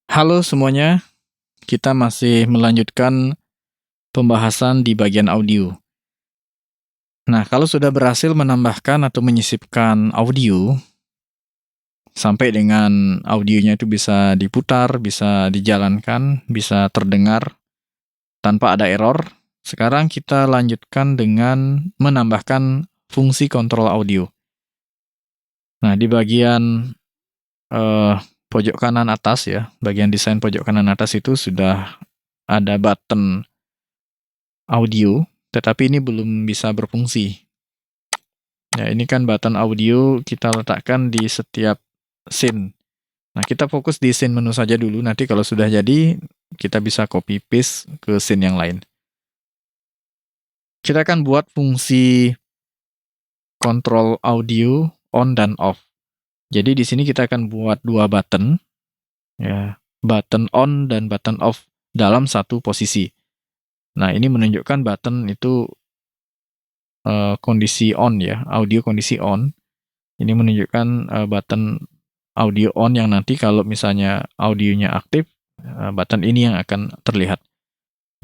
Halo semuanya, kita masih melanjutkan pembahasan di bagian audio. Nah, kalau sudah berhasil menambahkan atau menyisipkan audio, sampai dengan audionya itu bisa diputar, bisa dijalankan, bisa terdengar tanpa ada error, sekarang kita lanjutkan dengan menambahkan fungsi kontrol audio. Nah, di bagian pojok kanan atas ya, bagian desain pojok kanan atas itu sudah ada button audio, tetapi ini belum bisa berfungsi. Ya, ini kan button audio kita letakkan di setiap scene. Nah, kita fokus di scene menu saja dulu, nanti kalau sudah jadi, kita bisa copy paste ke scene yang lain. Kita akan buat fungsi kontrol audio on dan off. Jadi di sini kita akan buat dua button, ya, button on dan button off dalam satu posisi. Nah, ini menunjukkan button itu kondisi on ya, audio kondisi on. Ini menunjukkan button audio on yang nanti kalau misalnya audionya aktif, button ini yang akan terlihat.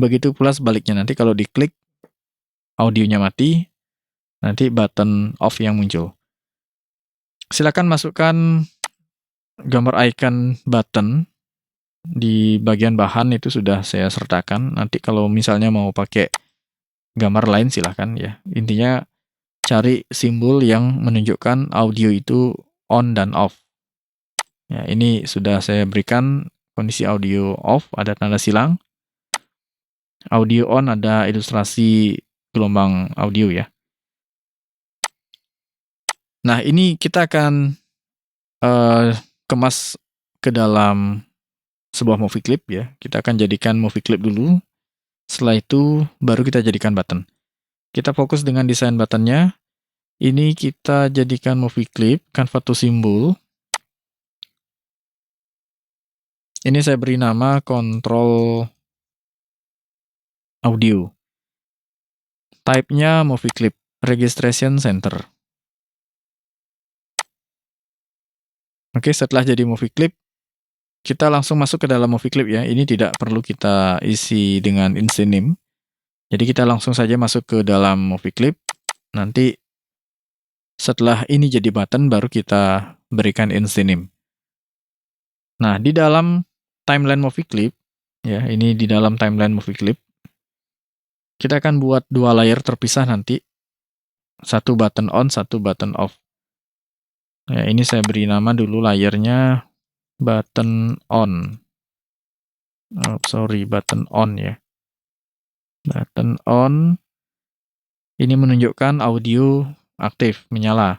Begitu pula sebaliknya, nanti kalau diklik audionya mati, nanti button off yang muncul. Silakan masukkan gambar icon button di bagian bahan, itu sudah saya sertakan. Nanti kalau misalnya mau pakai gambar lain silahkan ya. Intinya cari simbol yang menunjukkan audio itu on dan off. Ya, ini sudah saya berikan kondisi audio off, ada tanda silang. Audio on, ada ilustrasi gelombang audio ya. Nah, ini kita akan kemas ke dalam sebuah movie clip ya. Kita akan jadikan movie clip dulu. Setelah itu baru kita jadikan button. Kita fokus dengan desain buttonnya. Ini kita jadikan movie clip, convert to symbol. Ini saya beri nama control audio. Type-nya movie clip, registration center. Oke, setelah jadi movie clip, kita langsung masuk ke dalam movie clip ya. Ini tidak perlu kita isi dengan instant name. Jadi kita langsung saja masuk ke dalam movie clip. Nanti setelah ini jadi button, baru kita berikan instant name. Nah, di dalam timeline movie clip, ya, ini di dalam timeline movie clip, kita akan buat dua layer terpisah nanti. Satu button on, satu button off. Ya, ini saya beri nama dulu layernya button on. Button on ya. Button on. Ini menunjukkan audio aktif, menyala.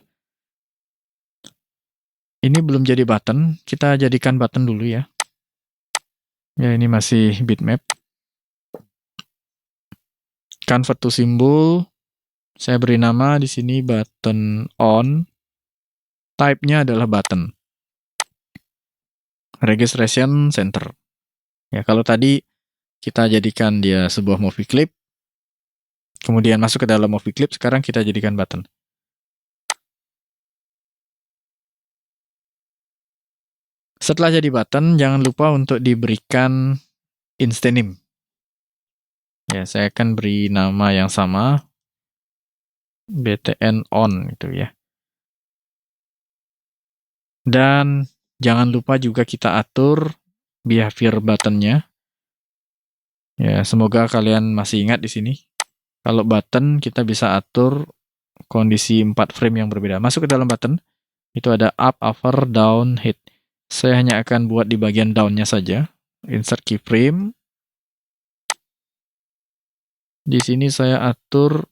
Ini belum jadi button, kita jadikan button dulu ya. Ya, ini masih bitmap. Convert to symbol. Saya beri nama di sini button on. Type-nya adalah button. Registration center. Ya, kalau tadi kita jadikan dia sebuah movie clip, kemudian masuk ke dalam movie clip, sekarang kita jadikan button. Setelah jadi button, jangan lupa untuk diberikan instant name. Ya, saya akan beri nama yang sama, btn on itu ya. Dan jangan lupa juga kita atur behavior buttonnya. Ya, semoga kalian masih ingat di sini. Kalau button kita bisa atur kondisi 4 frame yang berbeda. Masuk ke dalam button, itu ada up, over, down, hit. Saya hanya akan buat di bagian down-nya saja. Insert keyframe. Di sini saya atur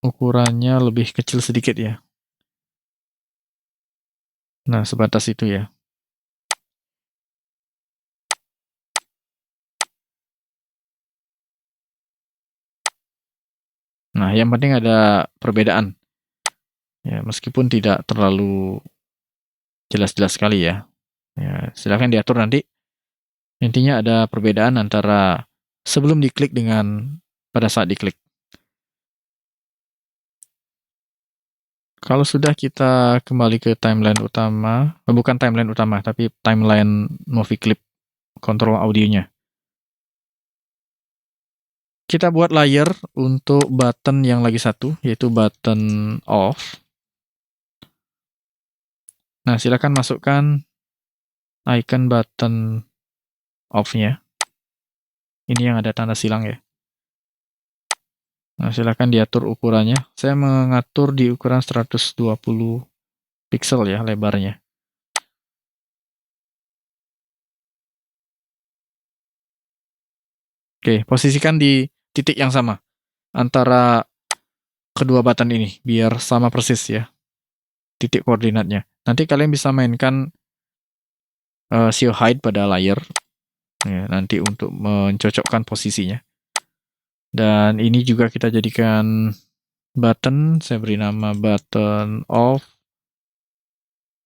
ukurannya lebih kecil sedikit ya. Nah, sebatas itu ya. Nah, yang penting ada perbedaan. Ya, meskipun tidak terlalu jelas-jelas sekali ya. Ya, silakan diatur nanti. Intinya ada perbedaan antara sebelum diklik dengan pada saat diklik. Kalau sudah, kita kembali ke timeline utama, bukan timeline utama, tapi timeline movie clip kontrol audionya. Kita buat layer untuk button yang lagi satu, yaitu button off. Nah, silakan masukkan icon button off-nya. Ini yang ada tanda silang ya. Nah, silakan diatur ukurannya. Saya mengatur di ukuran 120 pixel ya lebarnya. Oke, posisikan di titik yang sama antara kedua button ini, biar sama persis ya titik koordinatnya. Nanti kalian bisa mainkan show hide pada layer ya, nanti untuk mencocokkan posisinya. Dan ini juga kita jadikan button, saya beri nama button off,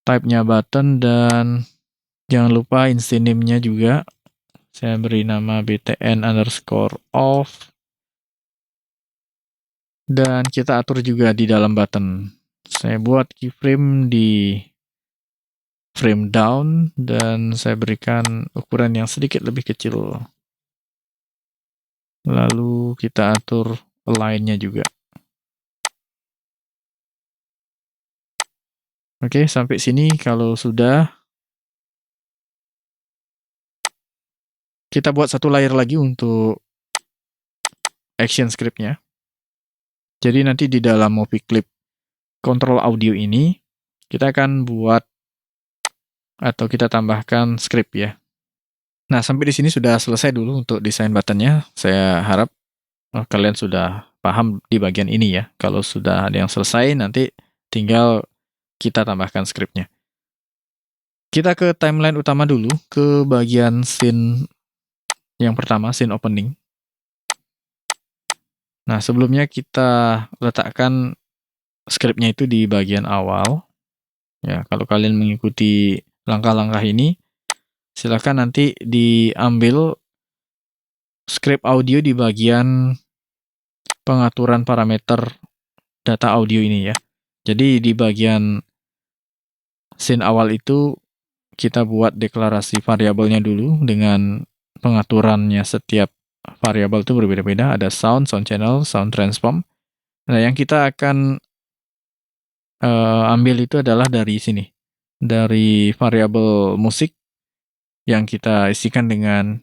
type-nya button, dan jangan lupa instance name-nya juga. Saya beri nama btn_off. Dan kita atur juga di dalam button. Saya buat keyframe di frame down, dan saya berikan ukuran yang sedikit lebih kecil. Lalu kita atur align-nya juga. Oke, sampai sini kalau sudah, kita buat satu layer lagi untuk action script-nya. Jadi nanti di dalam movie clip control audio ini, kita akan buat atau kita tambahkan script ya. Nah, sampai di sini sudah selesai dulu untuk desain buttonnya. Saya harap kalian sudah paham di bagian ini ya. Kalau sudah ada yang selesai, nanti tinggal kita tambahkan scriptnya. Kita ke timeline utama dulu, ke bagian scene yang pertama, scene opening. Nah, sebelumnya kita letakkan scriptnya itu di bagian awal. Ya, kalau kalian mengikuti langkah-langkah ini, silakan nanti diambil script audio di bagian pengaturan parameter data audio ini ya. Jadi di bagian scene awal itu kita buat deklarasi variabelnya dulu dengan pengaturannya. Setiap variabel itu berbeda-beda, ada sound channel, sound transform. Nah, yang kita akan ambil itu adalah dari sini, dari variabel musik yang kita isikan dengan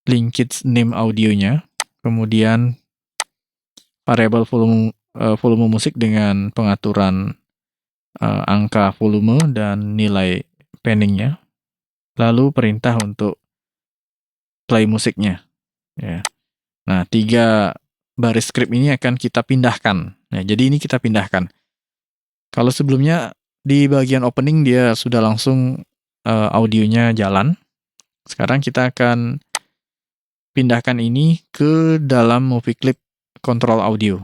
linkage name audionya, kemudian variabel volume musik dengan pengaturan angka volume dan nilai panningnya, lalu perintah untuk play musiknya. Ya. Nah, 3 baris script ini akan kita pindahkan. Nah, jadi ini kita pindahkan. Kalau sebelumnya di bagian opening dia sudah langsung audionya jalan. Sekarang kita akan pindahkan ini ke dalam movie clip control audio.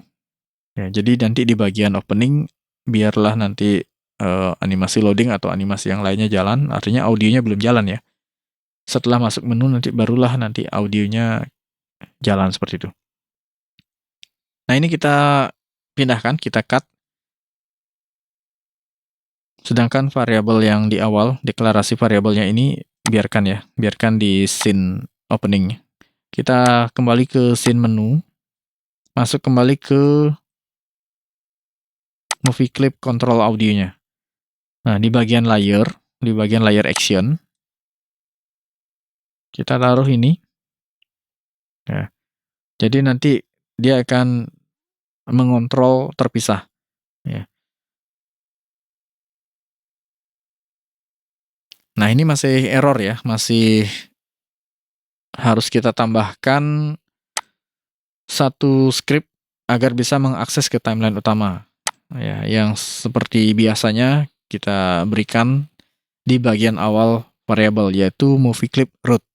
Ya, jadi nanti di bagian opening biarlah nanti animasi loading atau animasi yang lainnya jalan, artinya audionya belum jalan ya. Setelah masuk menu barulah nanti audionya jalan seperti itu. Nah, ini kita pindahkan, kita cut. Sedangkan variabel yang di awal, deklarasi variabelnya ini biarkan di scene opening. Kita kembali ke scene menu, masuk kembali ke movie clip control audionya. Nah, di bagian layer action, kita taruh ini. Ya. Jadi nanti dia akan mengontrol terpisah. Ya. Nah, ini masih error ya, masih harus kita tambahkan satu script agar bisa mengakses ke timeline utama. Ya, yang seperti biasanya kita berikan di bagian awal variabel, yaitu movie clip root.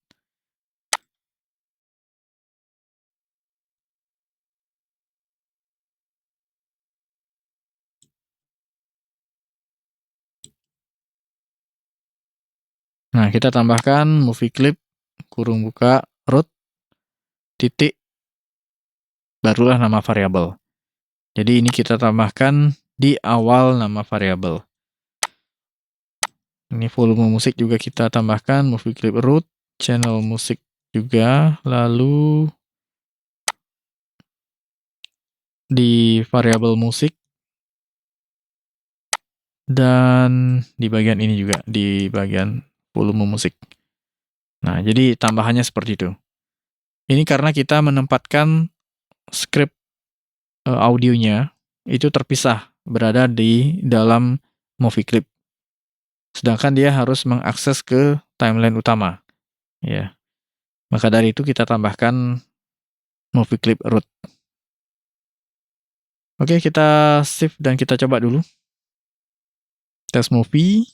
Nah, kita tambahkan movie clip kurung buka root titik barulah nama variabel. Jadi ini kita tambahkan di awal nama variabel. Ini volume musik juga kita tambahkan, movie clip root, channel musik juga, lalu di variabel musik, dan di bagian ini juga, di bagian volume musik. Nah, jadi tambahannya seperti itu. Ini karena kita menempatkan script audionya itu terpisah, berada di dalam movie clip. Sedangkan dia harus mengakses ke timeline utama. Ya. Maka dari itu kita tambahkan movie clip root. Oke, kita save dan kita coba dulu. Tes movie.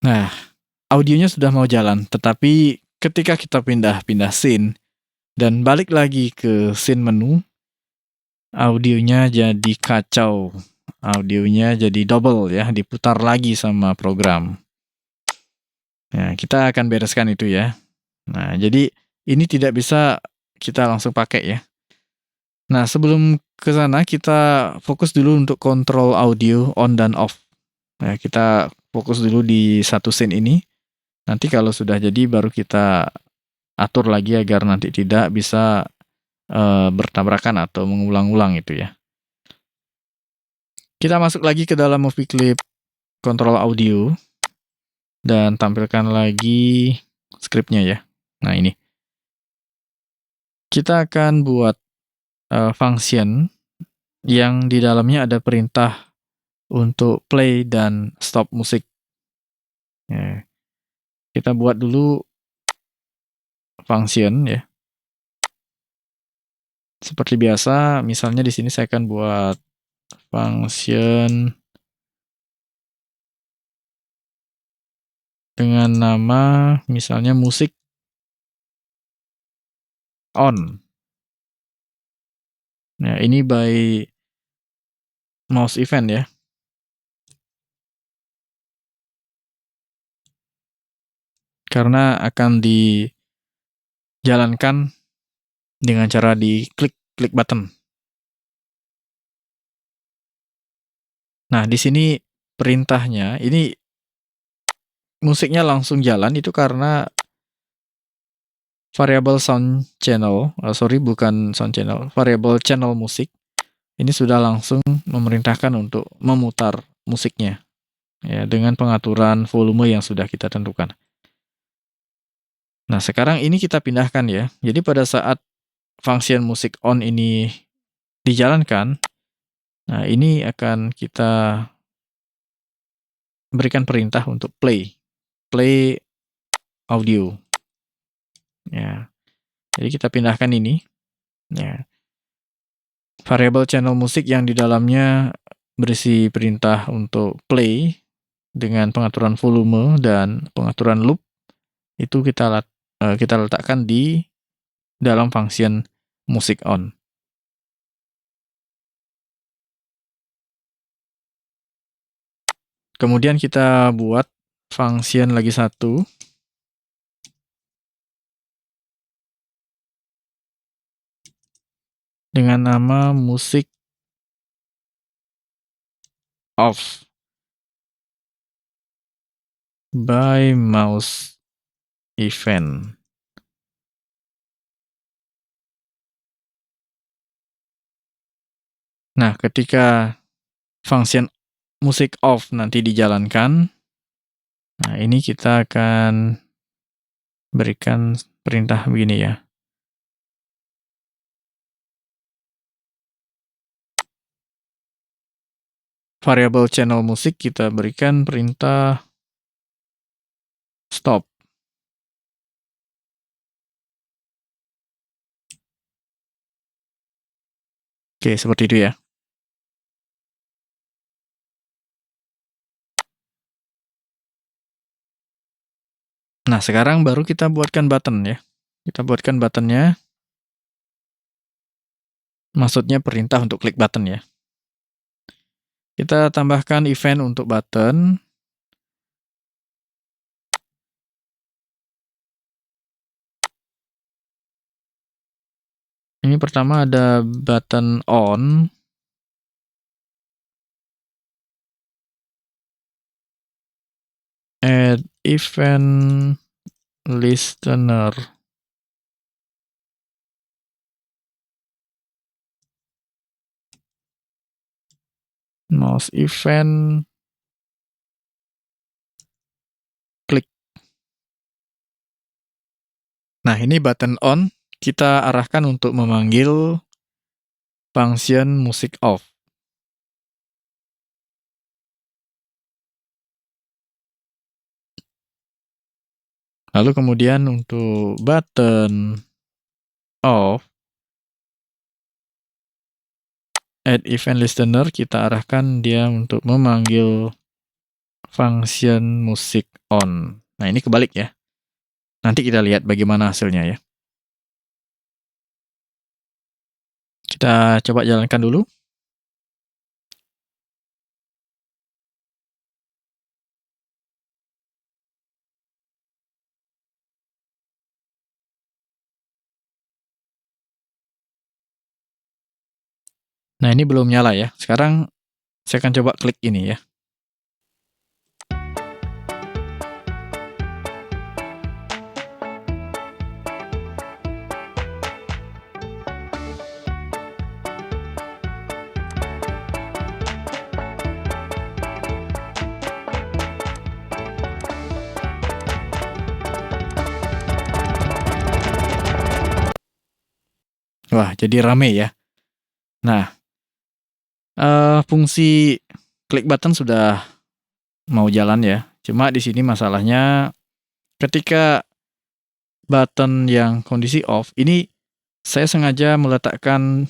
Nah, audionya sudah mau jalan, tetapi ketika kita pindah scene dan balik lagi ke scene menu, audionya jadi kacau. Audionya jadi double ya, diputar lagi sama program. Nah, kita akan bereskan itu ya. Nah, jadi ini tidak bisa kita langsung pakai ya. Nah, sebelum ke sana kita fokus dulu untuk kontrol audio on dan off. Nah, kita fokus dulu di satu scene ini. Nanti kalau sudah jadi baru kita atur lagi agar nanti tidak bisa bertabrakan atau mengulang-ulang itu ya. Kita masuk lagi ke dalam movie clip kontrol audio dan tampilkan lagi skripnya ya. Nah, ini. Kita akan buat function yang di dalamnya ada perintah untuk play dan stop musik. Ya. Kita buat dulu function ya. Seperti biasa, misalnya di sini saya akan buat function dengan nama misalnya musik on. Nah, ini by mouse event ya. Karena akan dijalankan dengan cara diklik button. Nah, di sini perintahnya, ini musiknya langsung jalan itu karena variabel sound channel, bukan sound channel, variabel channel musik, ini sudah langsung memerintahkan untuk memutar musiknya, ya, dengan pengaturan volume yang sudah kita tentukan. Nah, sekarang ini kita pindahkan ya, jadi pada saat function musik on ini dijalankan, nah ini akan kita berikan perintah untuk play audio. Ya. Jadi kita pindahkan ini. Ya. Variabel channel musik yang di dalamnya berisi perintah untuk play dengan pengaturan volume dan pengaturan loop itu kita letakkan di dalam function musik on. Kemudian kita buat function lagi satu dengan nama musik off by mouse event. Nah, ketika function musik off nanti dijalankan, nah ini kita akan berikan perintah begini ya. Variabel channel musik kita berikan perintah stop. Oke, seperti itu ya. Nah, sekarang baru kita buatkan button ya. Kita buatkan buttonnya. Maksudnya perintah untuk klik button ya. Kita tambahkan event untuk button. Ini pertama ada button on. Add event listener. Mouse event klik. Nah, ini button on kita arahkan untuk memanggil function music off. Lalu kemudian untuk button off, add event listener, kita arahkan dia untuk memanggil function music on. Nah, ini kebalik ya. Nanti kita lihat bagaimana hasilnya ya. Kita coba jalankan dulu. Nah, ini belum nyala ya. Sekarang saya akan coba klik ini ya. Wah, jadi rame ya. Nah, fungsi klik button sudah mau jalan ya. Cuma di sini masalahnya ketika button yang kondisi off, ini saya sengaja meletakkan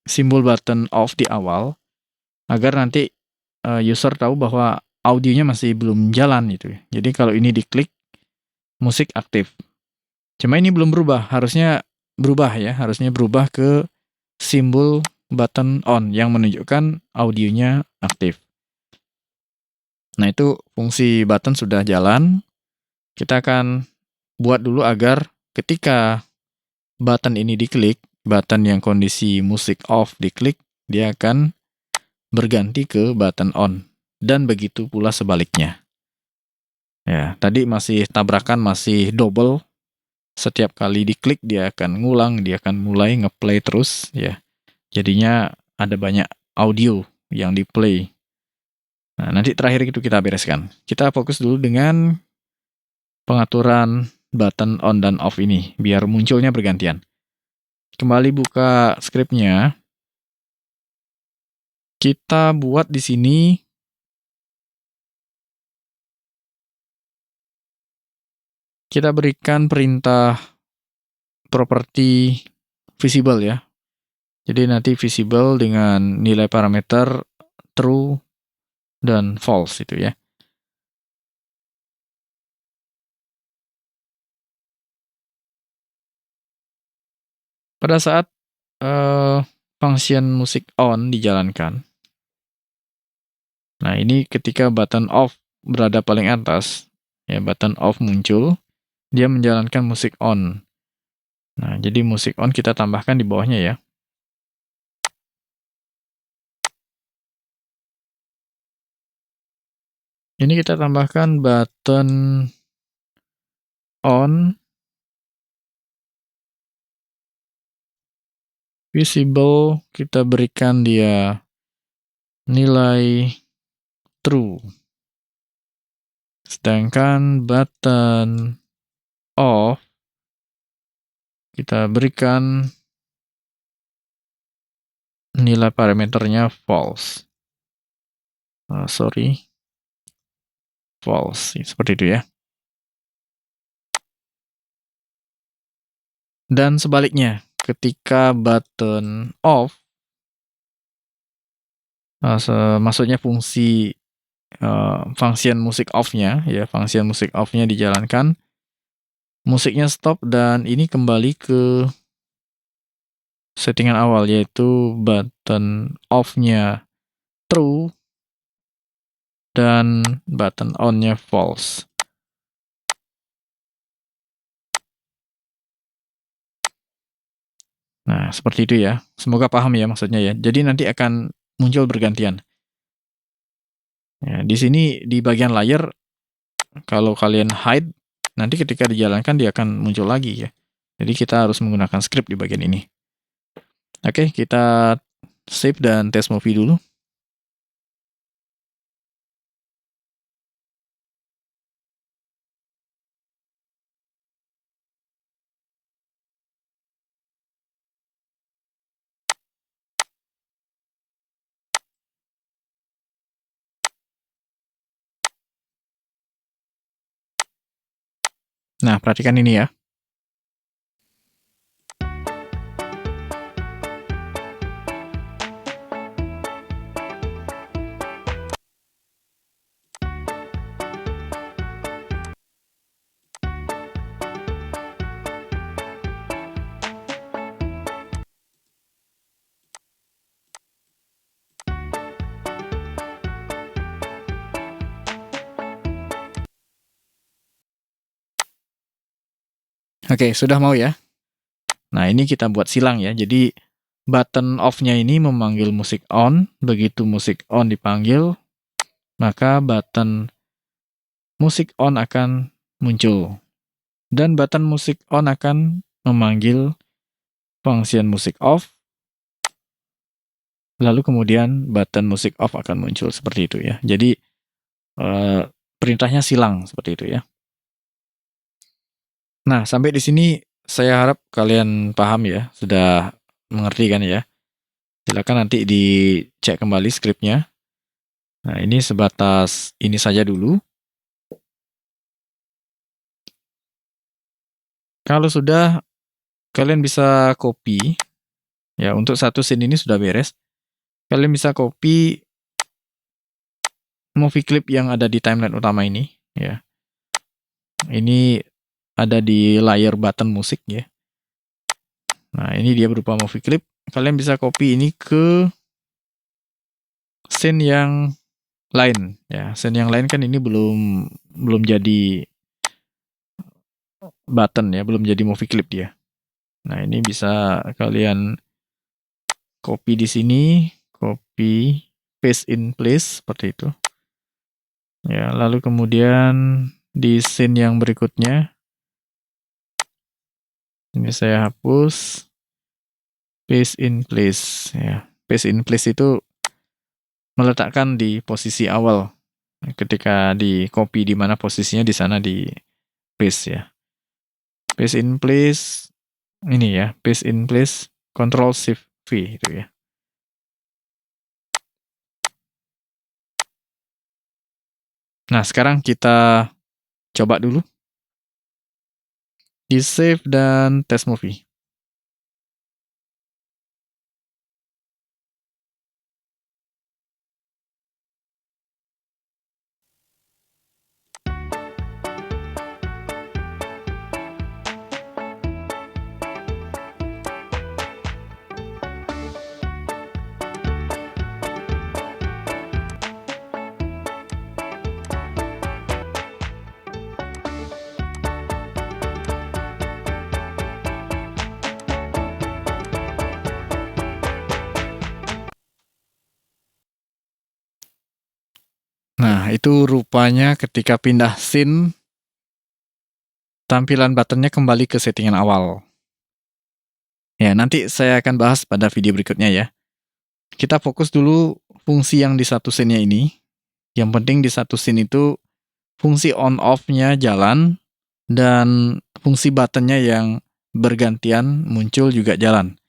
simbol button off di awal agar nanti user tahu bahwa audionya masih belum jalan gitu ya. Jadi kalau ini diklik, musik aktif. Cuma ini belum berubah, harusnya berubah ya, harusnya berubah ke simbol button on yang menunjukkan audionya aktif. Nah, itu fungsi button sudah jalan. Kita akan buat dulu agar ketika button ini diklik, button yang kondisi musik off diklik, dia akan berganti ke button on. Dan begitu pula sebaliknya. Ya, tadi masih tabrakan, masih double. Setiap kali diklik dia akan ngulang, dia akan mulai ngeplay terus ya. Jadinya ada banyak audio yang di-play. Nah, nanti terakhir itu kita bereskan. Kita fokus dulu dengan pengaturan button on dan off ini, biar munculnya bergantian. Kembali buka scriptnya. Kita buat di sini kita berikan perintah property visible ya. Jadi nanti visible dengan nilai parameter true dan false itu ya. Pada saat function music on dijalankan. Nah, ini ketika button off berada paling atas, ya button off muncul, dia menjalankan musik on. Nah, jadi musik on kita tambahkan di bawahnya ya. Ini kita tambahkan button on visible, kita berikan dia nilai true. Sedangkan button off kita berikan nilai parameternya false. False, seperti itu ya. Dan sebaliknya, ketika button off, maksudnya fungsi function musik off-nya ya, function musik off-nya dijalankan, musiknya stop dan ini kembali ke settingan awal yaitu button off-nya true dan button on-nya false. Nah, seperti itu ya. Semoga paham ya maksudnya ya. Jadi nanti akan muncul bergantian. Ya, di sini di bagian layar kalau kalian hide, nanti ketika dijalankan dia akan muncul lagi ya. Jadi kita harus menggunakan script di bagian ini. Oke, kita save dan test movie dulu. Nah, perhatikan ini ya. Oke, sudah mau ya? Nah, ini kita buat silang ya. Jadi, button off-nya ini memanggil musik on. Begitu musik on dipanggil, maka button musik on akan muncul. Dan button musik on akan memanggil function musik off. Lalu kemudian button musik off akan muncul seperti itu ya. Jadi, perintahnya silang seperti itu ya. Nah, sampai di sini saya harap kalian paham ya, sudah mengerti kan ya. Silakan nanti dicek kembali skripnya. Nah, ini sebatas ini saja dulu. Kalau sudah, kalian bisa copy. Ya, untuk satu scene ini sudah beres. Kalian bisa copy movie clip yang ada di timeline utama ini. Ya. Ini ada di layar button musik ya. Nah, ini dia berupa movie clip. Kalian bisa copy ini ke scene yang lain ya. Scene yang lain kan ini belum jadi button ya, belum jadi movie clip dia. Nah, ini bisa kalian copy di sini, copy paste in place seperti itu. Ya, lalu kemudian di scene yang berikutnya ini saya hapus paste in place ya. Paste in place itu meletakkan di posisi awal. Ketika di copy di mana posisinya di sana di paste ya. Paste in place ini ya, paste in place Control Shift V itu ya. Nah, sekarang kita coba dulu. Di save dan test movie. Nah, itu rupanya ketika pindah scene, tampilan buttonnya kembali ke settingan awal. Ya, nanti saya akan bahas pada video berikutnya ya. Kita fokus dulu fungsi yang di satu scene-nya ini. Yang penting di satu scene itu fungsi on-off-nya jalan, dan fungsi buttonnya yang bergantian muncul juga jalan.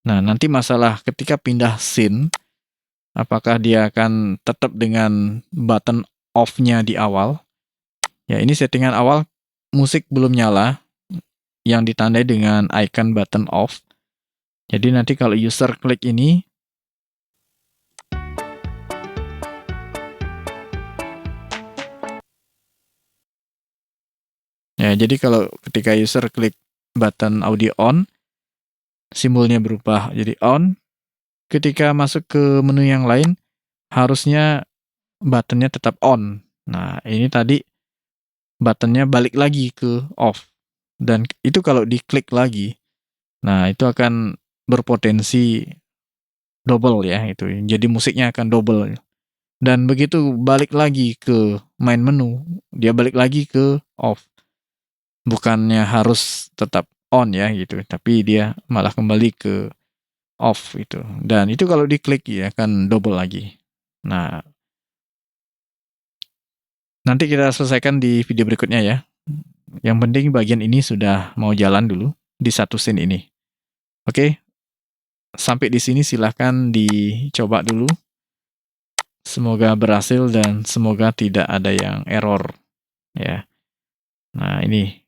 Nah, nanti masalah ketika pindah scene, apakah dia akan tetap dengan button off-nya di awal? Ya, ini settingan awal, musik belum nyala, yang ditandai dengan icon button off. Jadi nanti kalau user klik ini, Ya, jadi kalau ketika user klik button audio on, simbolnya berubah jadi on. Ketika masuk ke menu yang lain, harusnya buttonnya tetap on. Nah, ini tadi buttonnya balik lagi ke off. Dan itu kalau diklik lagi, nah itu akan berpotensi double ya itu. Jadi musiknya akan double. Dan begitu balik lagi ke main menu, dia balik lagi ke off. Bukannya harus tetap on ya gitu, tapi dia malah kembali ke off itu. Dan itu kalau diklik ya akan double lagi. Nah, nanti kita selesaikan di video berikutnya ya. Yang penting bagian ini sudah mau jalan dulu di satu scene ini. Oke, sampai di sini silahkan dicoba dulu. Semoga berhasil dan semoga tidak ada yang error ya. Nah, ini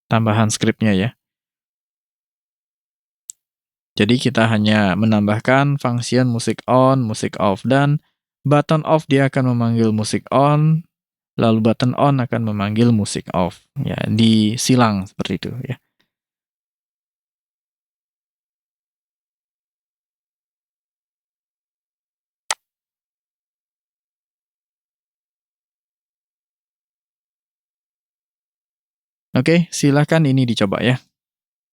tambahan skripnya ya. Jadi kita hanya menambahkan function musik on, musik off, dan button off dia akan memanggil musik on, lalu button on akan memanggil musik off. Ya, disilang seperti itu ya. Oke, silakan ini dicoba ya.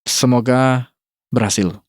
Semoga berhasil.